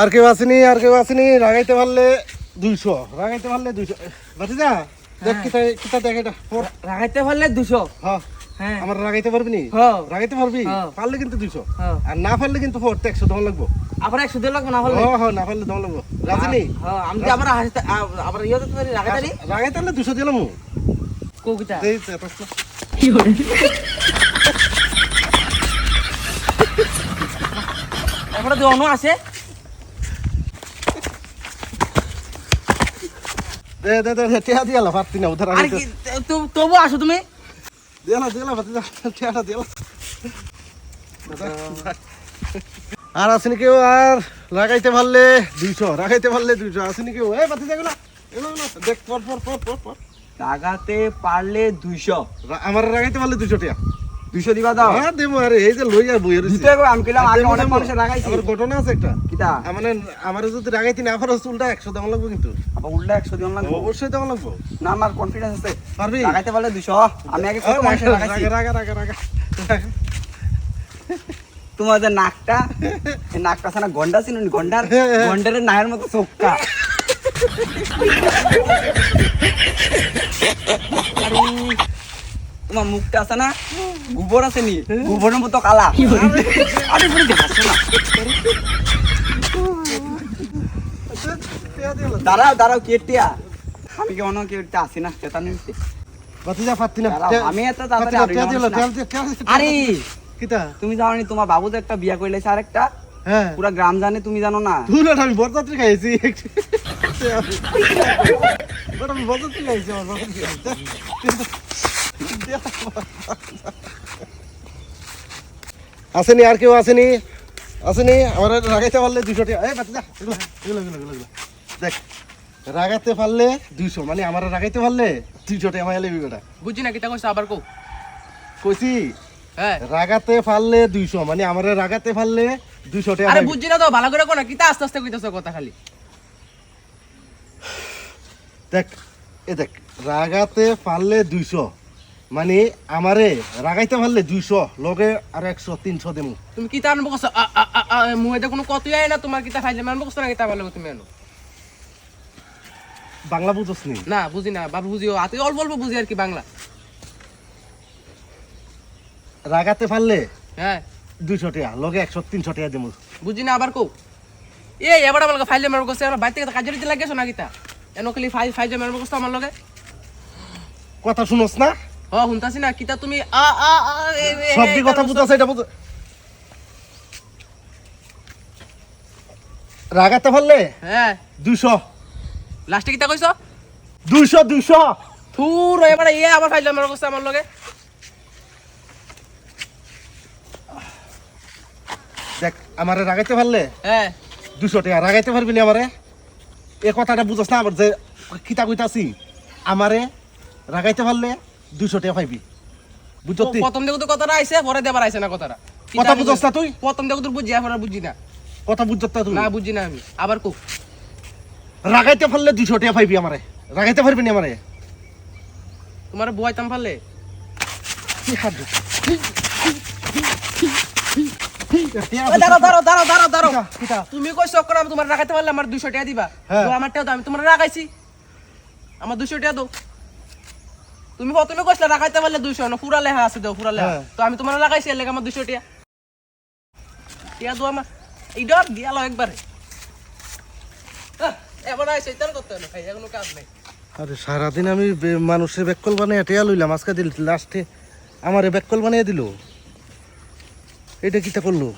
আর কেউ আসেনি রাগাইতে পারলে 200 রাগাইতে পারলে 200 ভাতিজা দেখ কিতা দেখ এটা রাগাইতে পারলে 200। হ্যাঁ হ্যাঁ আমার রাগাইতে পারবি নি হ্যাঁ রাগাইতে পারবি হ্যাঁ। পারলে কিন্তু 200 হ্যাঁ। আর না পারলে কিন্তু 100 দেওয়া লাগবো আবার 100 দিলে লাগবে না পারলে? হ্যাঁ না পারলে দেওয়া লাগবো রাজি নি হ্যাঁ আমি যে আবার আবার ইয়ে দিতে পারি রাগাইতারি রাগাইতে পারলে 200 দিলাম কোকিটা দেই কি করে এবারে দোনো আছে দে টিয়া দিয়ালা পারতি না উধার আর কি তবু আসো তুমি দিয়ালা ভাতিজা টিয়াটা দিয়ালা আর আসেনি কেউ আর লাগাইতে পারলে 200 রাগাইতে পারলে 200 আসেনি কেউ এই ভাতিজা গুলা দেখ পর লাগাতে পারলে 200 আমার রাগাইতে পারলে 200 টাকা 200 দিবা দাও। হ্যাঁ দেবো আরে এই যে লইয়া বইয়ে রইছি দিতে হবে আমি কইলাম আগে অনেক মানুষে লাগাইছি আমার ঘটনা আছে একটা কিটা মানে আমার যদি রাগাইতে না পারো চুলটা 100 দেওয়া লাগবে কিন্তু আবার উল্টা 100 দিন লাগবে অবশ্যই দেওয়া লাগবে না আমার কনফিডেন্স আছে পারবি লাগাইতে পারলে 200 আমি আগে কত মানুষে লাগাইছি রাগা তোমার যে নাকটা এই নাকটা আছে না গন্ডা ছিল গন্ডারের নায়ের মতো চোখটা তোমার মুখটা আছে না গোবর আছে নি গোবরের মতো কালা আরে পুরো দেখাচ্ছ না দাঁড়াও কেটিয়া আমি কি অন্য কেটে আসি না সেটা নিতে ভাতিজা পারতি না আমি এত তাড়াতাড়ি আরে কিটা তুমি জানো নি তোমার বাবু তো একটা বিয়া কইলেছে আরেকটা হ্যাঁ পুরা গ্রাম জানে তুমি জানো না তুই আমি বরযাত্রী খাইছি আমি বরযাত্রী খাইছি আমার বরযাত্রী আসেনি আর কেউ আসেনি আমার রাগাইতে পারলে 200 টাকা এই বাচ্চা এগুলো দেখ রাগাতে পারলে 200 মানে আমার রাগাইতে পারলে 200 টাকা মাইলে বিবেটা বুঝছি না কিটা কইছ আবার কইছি হ্যাঁ রাগাতে পারলে 200 মানে আমার রাগাতে পারলে 200 টাকা আরে বুঝছি না তো ভালো করে কোনা কিটা আস্তে আস্তে কইতাছ কথা খালি দেখ রাগাতে পারলে 200 মানে আমারে রাগাইতে পারলে 200 লগে আর 100 300 দেমু তুমি কিটা আনবো কস মুহেতে কোনো কতই আয় না তোমার কিটা খাইলে মানবো কস না কিটা ভালো তুমি আনো বাংলা বুঝছস নি না বুঝি না বাবু বুঝিও আতে অল্প অল্প বুঝি আর কি বাংলা রাগাতে পারলে হ্যাঁ 200 টাকা লগে 100 300 টাকা দেমু বুঝি না আবার কও এবার আমাকে ফাইলে মারবো কস আমার বাইতে কাজে দিতে লাগেছো না কিটা এনো খালি ফাইলে মারবো কস আমার লগে কথা শুনছ না ও হুনতাছি না কিটা তুমি সবদি কথা বুঝছস এটা বুঝ রাগাতে পারলে হ্যাঁ 200 লাস্টে কিটা কইছো 200 থুর এবারে আবার ফাইলে মারবো কস আমার লগে দেখ আমারে রাগাইতে পারলে হ্যাঁ 200 টাকা রাগাইতে পারবি না আমারে এই কথাটা বুঝছস না আবার যে কিতা কইতাছি আমারে রাগাইতে পারলে 200 টাকা পাইবি বুঝছস তুই প্রথম দেখো তো কথাটা আইছে পরে দেবার আইছে না কথাটা কথা বুঝছস না তুই প্রথম দেখো তো বুঝি পরে বুঝি না কথা বুঝছস না তুই না বুঝি না আমি আবার কো রাগাইতে পারলে 200 টাকা পাইবি আমারে রাগাইতে পারবি না আমারে তোমার বুয়াইতাম পারলে কি হাত দাঁড়াও তুমি কইছো করে আমি তোমার রাখাইতে পারলে আমার 200 টাকা দিবা আমার টাকা দাও আমি তোমার রাখাইছি আমার 200 টাকা দাও তুমি প্রথমে কইছলা রাখাইতে পারলে 200 না পুরা লেখা আছে দাও পুরা লেখা তো আমি তোমার লাগাইছি এর লাগা আমার 200 টাকা টাকা দাও আমার এই ডর দিয়ালো একবারে এবার আইছে তার করতে না ভাই এখনো কাজ নাই আরে সারাদিন আমি মানুষের বেককল বানিয়ে টেয়া লইলাম আজকে দিল লাস্টে আমারে বেককল বানিয়ে দিল এটা কিটা করলো